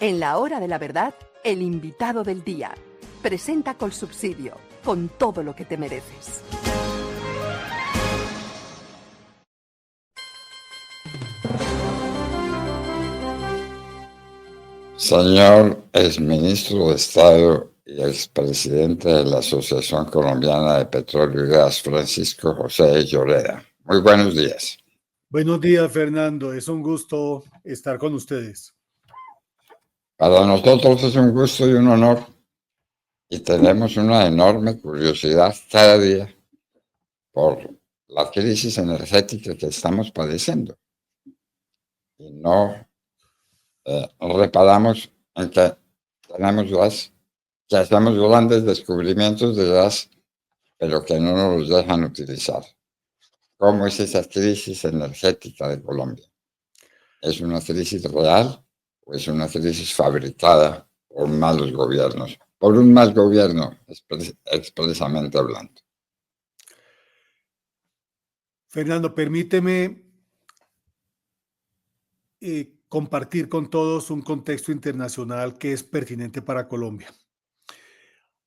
En la hora de la verdad, el invitado del día. Presenta Colsubsidio, con todo lo que te mereces. Señor exministro de Estado y expresidente de la Asociación Colombiana de Petróleo y Gas, Francisco José Lloreda. Muy buenos días. Buenos días, Fernando. Es un gusto estar con ustedes. Para nosotros es un gusto y un honor, y tenemos una enorme curiosidad cada día por la crisis energética que estamos padeciendo. Y no reparamos en que tenemos gas, que hacemos grandes descubrimientos de gas, pero que no nos los dejan utilizar. ¿Cómo es esa crisis energética de Colombia? ¿Es una crisis real o es una crisis fabricada por malos gobiernos? Por un mal gobierno, expresamente hablando. Fernando, permíteme compartir con todos un contexto internacional que es pertinente para Colombia.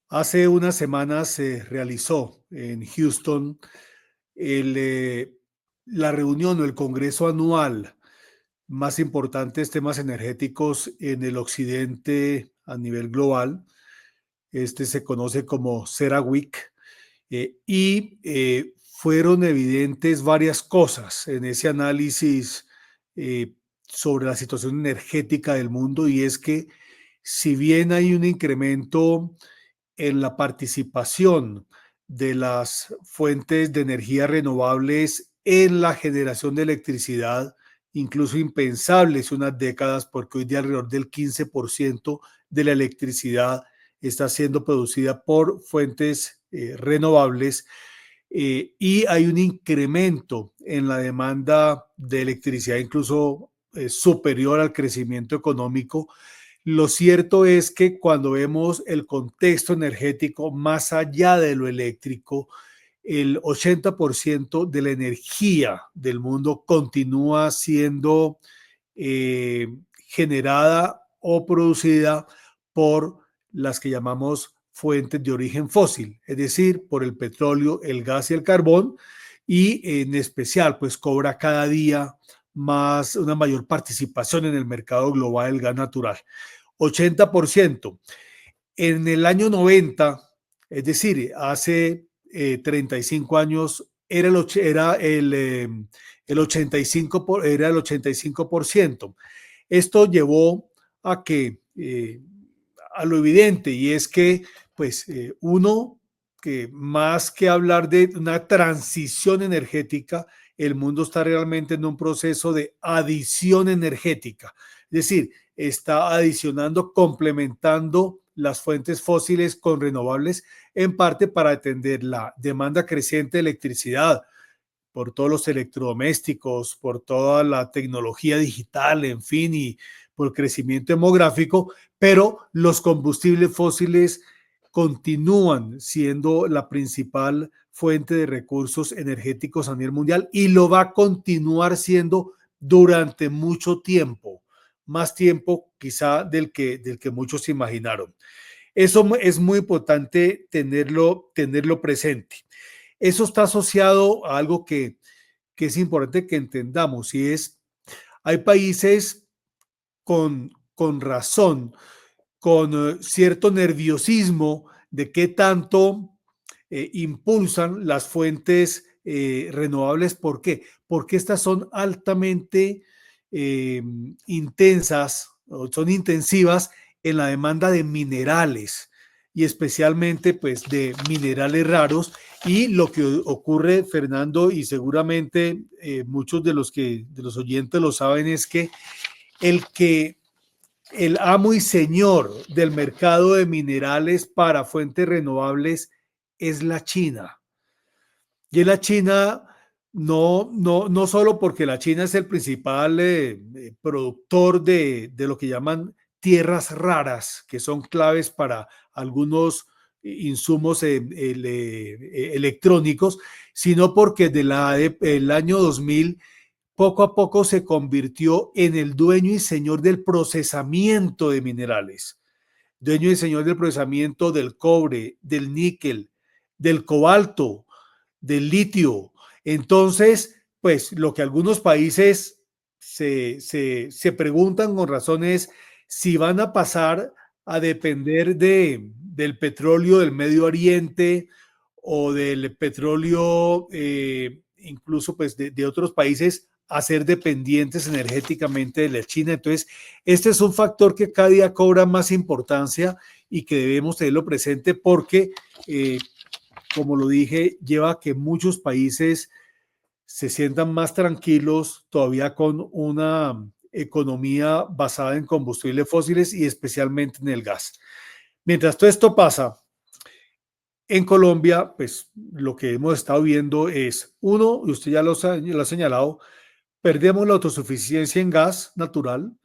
Hace unas semanas se realizó en Houston la reunión o el congreso anual más importantes temas energéticos en el occidente a nivel global. Este se conoce como CERAWeek y fueron evidentes varias cosas en ese análisis sobre la situación energética del mundo, y es que si bien hay un incremento en la participación de las fuentes de energía renovables en la generación de electricidad, incluso impensable hace unas décadas, porque hoy día alrededor del 15% de la electricidad está siendo producida por fuentes renovables, y hay un incremento en la demanda de electricidad incluso superior al crecimiento económico. Lo cierto es que cuando vemos el contexto energético más allá de lo eléctrico, el 80% de la energía del mundo continúa siendo generada o producida por las que llamamos fuentes de origen fósil, es decir, por el petróleo, el gas y el carbón, y en especial pues cobra cada día una mayor participación en el mercado global del gas natural. 80%. En el año 90, es decir, hace 35 años, era el 85%. Esto llevó a que, a lo evidente, y es que, pues, que más que hablar de una transición energética, el mundo está realmente en un proceso de adición energética. Es decir, está adicionando, complementando las fuentes fósiles con renovables, en parte para atender la demanda creciente de electricidad por todos los electrodomésticos, por toda la tecnología digital, en fin, y por el crecimiento demográfico, pero los combustibles fósiles continúan siendo la principal fuente de recursos energéticos a nivel mundial, y lo va a continuar siendo durante mucho tiempo, más tiempo quizá del que muchos imaginaron. Eso es muy importante tenerlo presente. Eso está asociado a algo que es importante que entendamos, y es, hay países con razón, con cierto nerviosismo de qué tanto impulsan las fuentes renovables. ¿Por qué? Porque estas son altamente intensas, son intensivas en la demanda de minerales, y especialmente pues de minerales raros. Y lo que ocurre, Fernando, y seguramente muchos de los oyentes lo saben, es que el amo y señor del mercado de minerales para fuentes renovables es la China. Y la China no solo porque la China es el principal productor de lo que llaman tierras raras, que son claves para algunos insumos electrónicos, sino porque el año 2000 poco a poco se convirtió en el dueño y señor del procesamiento de minerales, dueño y señor del procesamiento del cobre, del níquel, del cobalto, del litio. Entonces, pues lo que algunos países se preguntan con razón es si van a pasar a depender del petróleo del Medio Oriente o del petróleo incluso pues de otros países a ser dependientes energéticamente de la China. Entonces, este es un factor que cada día cobra más importancia y que debemos tenerlo presente porque como lo dije, lleva a que muchos países se sientan más tranquilos todavía con una economía basada en combustibles fósiles y especialmente en el gas. Mientras todo esto pasa, en Colombia, pues lo que hemos estado viendo es, uno, y usted ya lo ha señalado, perdemos la autosuficiencia en gas natural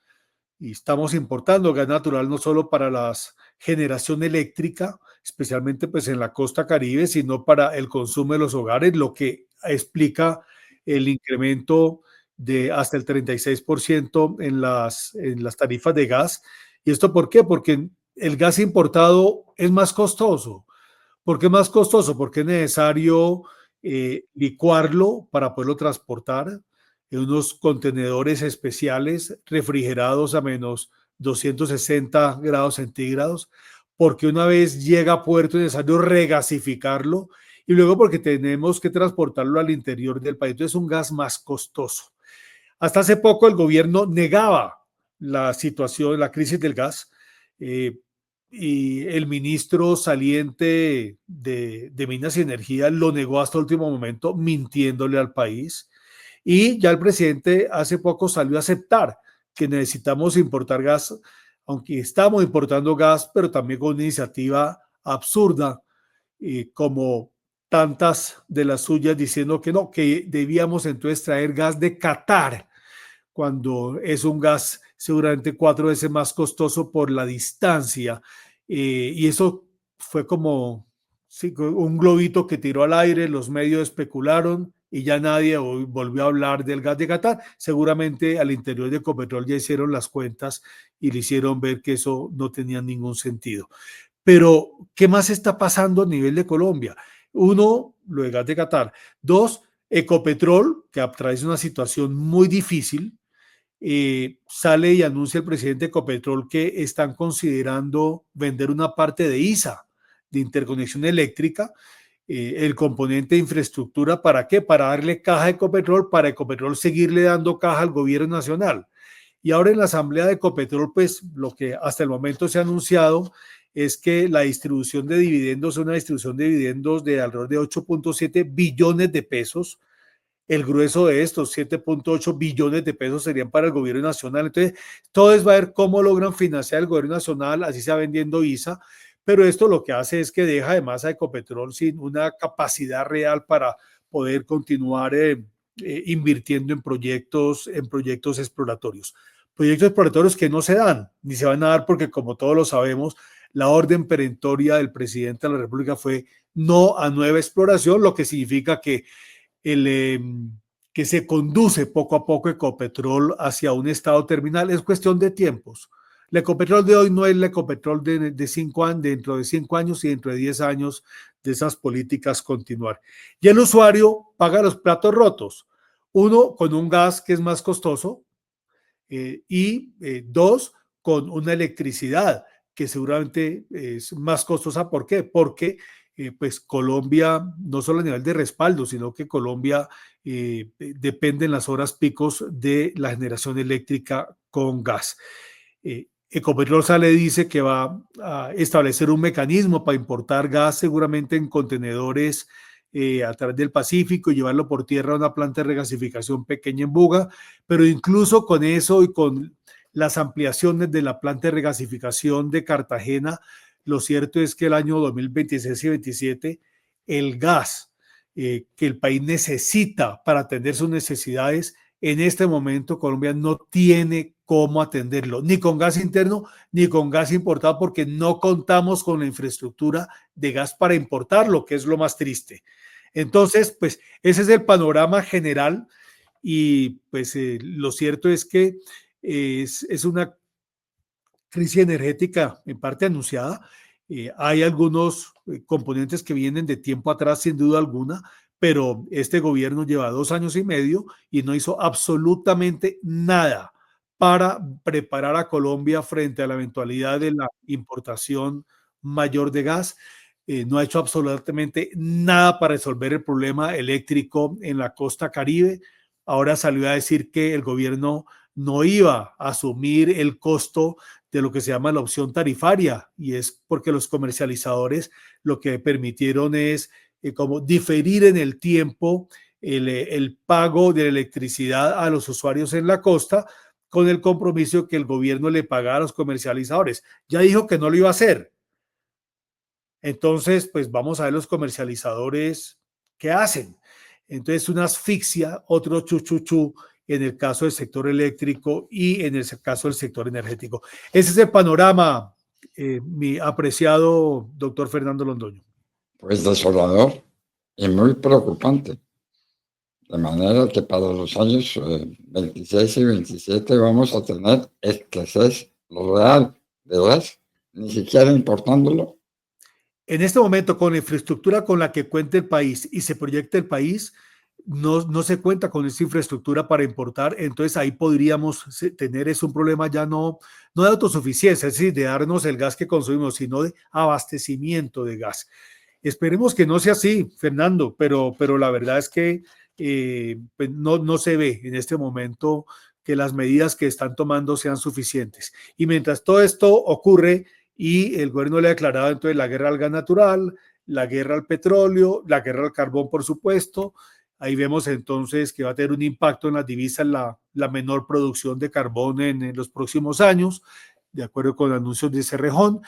y estamos importando gas natural no solo para la generación eléctrica, especialmente pues en la costa Caribe, sino para el consumo de los hogares, lo que explica el incremento de hasta el 36% en las tarifas de gas. ¿Y esto por qué? Porque el gas importado es más costoso. ¿Por qué más costoso? Porque es necesario licuarlo para poderlo transportar en unos contenedores especiales refrigerados a menos 260 grados centígrados, porque una vez llega a puerto es necesario regasificarlo y luego porque tenemos que transportarlo al interior del país. Entonces es un gas más costoso. Hasta hace poco el gobierno negaba la situación, la crisis del gas, y el ministro saliente de Minas y Energía lo negó hasta el último momento, mintiéndole al país. Y ya el presidente hace poco salió a aceptar que necesitamos importar gas, aunque estamos importando gas, pero también con una iniciativa absurda, como tantas de las suyas, diciendo que no, que debíamos entonces traer gas de Qatar, cuando es un gas seguramente 4 veces más costoso por la distancia. Y eso fue como sí, un globito que tiró al aire, los medios especularon y ya nadie volvió a hablar del gas de Qatar. Seguramente al interior de Ecopetrol ya hicieron las cuentas y le hicieron ver que eso no tenía ningún sentido. Pero, ¿qué más está pasando a nivel de Colombia? Uno, lo de gas de Qatar. Dos, Ecopetrol, que atraviesa una situación muy difícil, sale y anuncia el presidente de Ecopetrol que están considerando vender una parte de ISA, de interconexión eléctrica, el componente de infraestructura. ¿Para qué? Para darle caja a Ecopetrol, para Ecopetrol seguirle dando caja al gobierno nacional. Y ahora en la asamblea de Ecopetrol, pues lo que hasta el momento se ha anunciado es que la distribución de dividendos es una distribución de dividendos de alrededor de 8.7 billones de pesos. El grueso de estos 7.8 billones de pesos serían para el gobierno nacional. Entonces, todo es va a ver cómo logran financiar el gobierno nacional, así sea vendiendo ISA, pero esto lo que hace es que deja además a Ecopetrol sin una capacidad real para poder continuar invirtiendo en proyectos exploratorios. Proyectos exploratorios que no se dan, ni se van a dar porque, como todos lo sabemos, la orden perentoria del presidente de la República fue no a nueva exploración, lo que significa que que se conduce poco a poco Ecopetrol hacia un estado terminal. Es cuestión de tiempos. La Ecopetrol de hoy no es la Ecopetrol de 5 años, dentro de 5 años y dentro de 10 años de esas políticas continuar. Y el usuario paga los platos rotos. Uno, con un gas que es más costoso y dos, con una electricidad que seguramente es más costosa. ¿Por qué? Porque pues Colombia, no solo a nivel de respaldo, sino que Colombia depende en las horas picos de la generación eléctrica con gas. Ecopetrol sale y dice que va a establecer un mecanismo para importar gas seguramente en contenedores a través del Pacífico y llevarlo por tierra a una planta de regasificación pequeña en Buga, pero incluso con eso y con las ampliaciones de la planta de regasificación de Cartagena, lo cierto es que el año 2026 y 2027 el gas que el país necesita para atender sus necesidades, en este momento Colombia no tiene cómo atenderlo, ni con gas interno, ni con gas importado, porque no contamos con la infraestructura de gas para importarlo, que es lo más triste. Entonces, pues ese es el panorama general y pues lo cierto es que es una crisis energética en parte anunciada. Hay algunos componentes que vienen de tiempo atrás, sin duda alguna, pero este gobierno lleva 2 años y medio y no hizo absolutamente nada para preparar a Colombia frente a la eventualidad de la importación mayor de gas. No ha hecho absolutamente nada para resolver el problema eléctrico en la costa Caribe. Ahora salió a decir que el gobierno no iba a asumir el costo de lo que se llama la opción tarifaria, y es porque los comercializadores lo que permitieron es como diferir en el tiempo el pago de la electricidad a los usuarios en la costa, con el compromiso que el gobierno le pagara a los comercializadores. Ya dijo que no lo iba a hacer. Entonces, pues vamos a ver los comercializadores qué hacen. Entonces, una asfixia, otro chuchuchú en el caso del sector eléctrico y en el caso del sector energético. Ese es el panorama, mi apreciado doctor Fernando Londoño. Pues desolador y muy preocupante. De manera que para los años 26 y 27 vamos a tener escasez real de gas, ni siquiera importándolo. En este momento, con la infraestructura con la que cuenta el país y se proyecta el país, no se cuenta con esa infraestructura para importar. Entonces ahí podríamos tener es un problema ya no de autosuficiencia, es decir, de darnos el gas que consumimos, sino de abastecimiento de gas. Esperemos que no sea así, Fernando, pero la verdad es que pues no se ve en este momento que las medidas que están tomando sean suficientes. Y mientras todo esto ocurre y el gobierno le ha declarado entonces la guerra al gas natural, la guerra al petróleo, la guerra al carbón, por supuesto, ahí vemos entonces que va a tener un impacto en las divisas la menor producción de carbón en los próximos años, de acuerdo con anuncios de Cerrejón.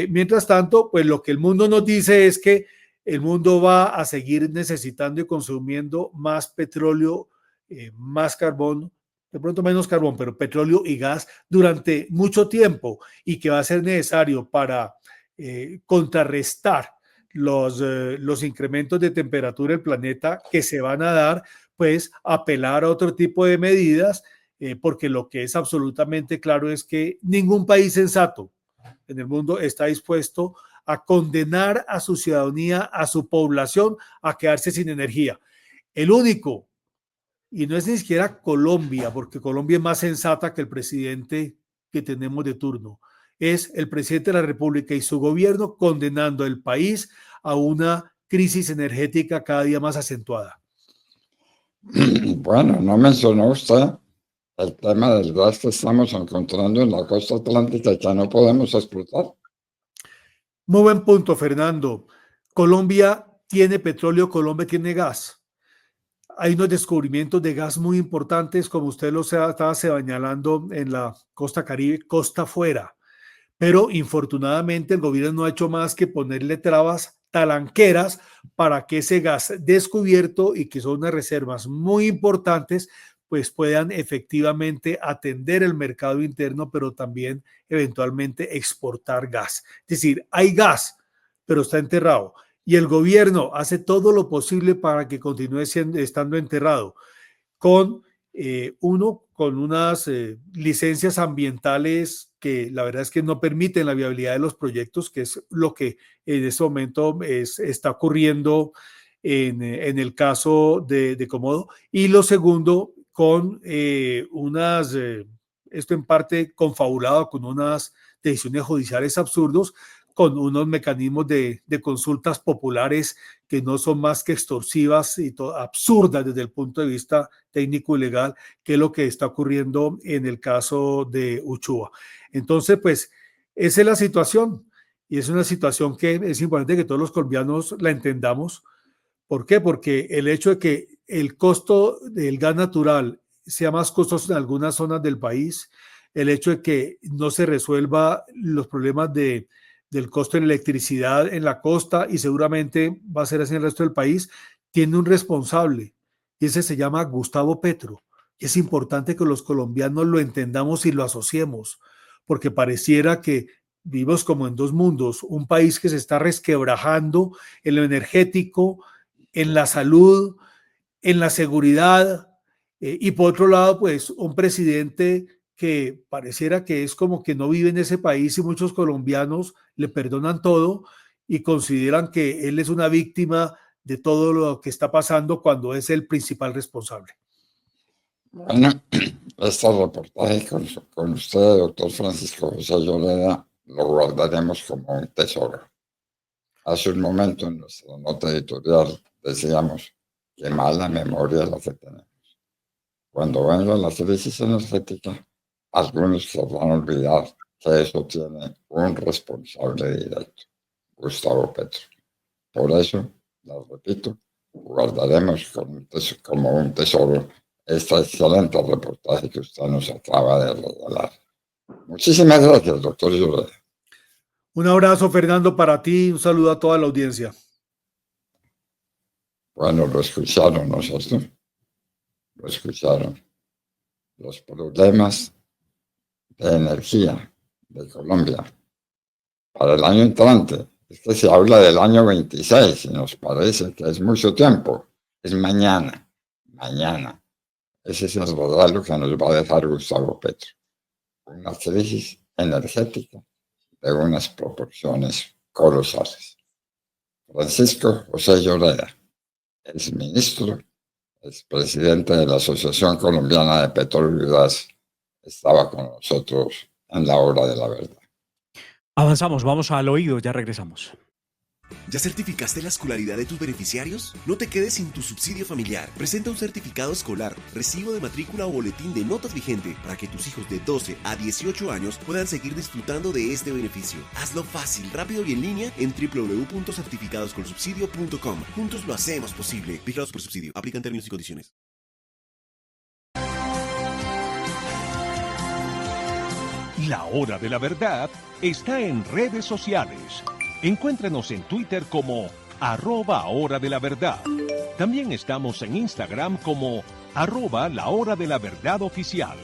Mientras tanto, pues lo que el mundo nos dice es que el mundo va a seguir necesitando y consumiendo más petróleo, más carbón, de pronto menos carbón, pero petróleo y gas durante mucho tiempo, y que va a ser necesario para contrarrestar los incrementos de temperatura del planeta que se van a dar, pues apelar a otro tipo de medidas, porque lo que es absolutamente claro es que ningún país sensato en el mundo está dispuesto a condenar a su ciudadanía, a su población, a quedarse sin energía. El único, y no es ni siquiera Colombia, porque Colombia es más sensata que el presidente que tenemos de turno, es el presidente de la República y su gobierno condenando al país a una crisis energética cada día más acentuada. Bueno, no mencionó usted el tema del gas que estamos encontrando en la costa atlántica que no podemos explotar. Muy buen punto, Fernando. Colombia tiene petróleo, Colombia tiene gas. Hay unos descubrimientos de gas muy importantes, como usted lo estaba señalando, en la costa Caribe, costa afuera. Pero infortunadamente el gobierno no ha hecho más que ponerle trabas talanqueras para que ese gas descubierto, y que son unas reservas muy importantes, pues puedan efectivamente atender el mercado interno, pero también eventualmente exportar gas. Es decir, hay gas, pero está enterrado. Y el gobierno hace todo lo posible para que continúe estando enterrado, con con unas licencias ambientales que la verdad es que no permiten la viabilidad de los proyectos, que es lo que en este momento está ocurriendo en el caso de Comodo. Y lo segundo, con esto en parte confabulado con unas decisiones judiciales absurdos, con unos mecanismos de consultas populares que no son más que extorsivas y absurdas desde el punto de vista técnico y legal, que es lo que está ocurriendo en el caso de Uchua. Entonces, pues, esa es la situación, y es una situación que es importante que todos los colombianos la entendamos. ¿Por qué? Porque el hecho de que el costo del gas natural sea más costoso en algunas zonas del país, el hecho de que no se resuelva los problemas del costo de la electricidad en la costa, y seguramente va a ser así en el resto del país, tiene un responsable, y ese se llama Gustavo Petro. Es importante que los colombianos lo entendamos y lo asociemos, porque pareciera que vivimos como en dos mundos: un país que se está resquebrajando en lo energético, en la salud, en la seguridad, Y por otro lado, pues un presidente que pareciera que es como que no vive en ese país y muchos colombianos le perdonan todo y consideran que él es una víctima de todo lo que está pasando cuando es el principal responsable. Bueno, este reportaje con usted, doctor Francisco José Lloreda, lo guardaremos como un tesoro. Hace un momento en nuestra nota editorial decíamos que mala memoria la que tenemos. Cuando venga la crisis energética, algunos querrán olvidar que eso tiene un responsable directo, Gustavo Petro. Por eso, les repito, guardaremos como un tesoro este excelente reportaje que usted nos acaba de regalar. Muchísimas gracias, doctor Lloreda. Un abrazo, Fernando, para ti, un saludo a toda la audiencia. Bueno, lo escucharon nosotros, lo escucharon. Los problemas de energía de Colombia para el año entrante. Es que se habla del año 26 y nos parece que es mucho tiempo. Es mañana. Ese es el regalo que nos va a dejar Gustavo Petro. Una crisis energética de unas proporciones colosales. Francisco José Lloreda, exministro, expresidente de la Asociación Colombiana de Petróleo y Gas, estaba con nosotros en la hora de la verdad. Avanzamos, vamos al oído, ya regresamos. ¿Ya certificaste la escolaridad de tus beneficiarios? No te quedes sin tu subsidio familiar. Presenta un certificado escolar, recibo de matrícula o boletín de notas vigente para que tus hijos de 12 a 18 años puedan seguir disfrutando de este beneficio. Hazlo fácil, rápido y en línea en www.certificadoscolsubsidio.com. Juntos lo hacemos posible. Vigilados por subsidio. Aplican términos y condiciones. La Hora de la Verdad está en redes sociales. Encuéntrenos en Twitter como @Hora de la Verdad. También estamos en Instagram como @La Hora de la Verdad Oficial.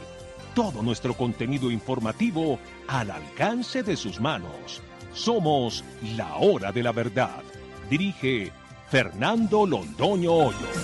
Todo nuestro contenido informativo al alcance de sus manos. Somos La Hora de la Verdad. Dirige Fernando Londoño Hoyos.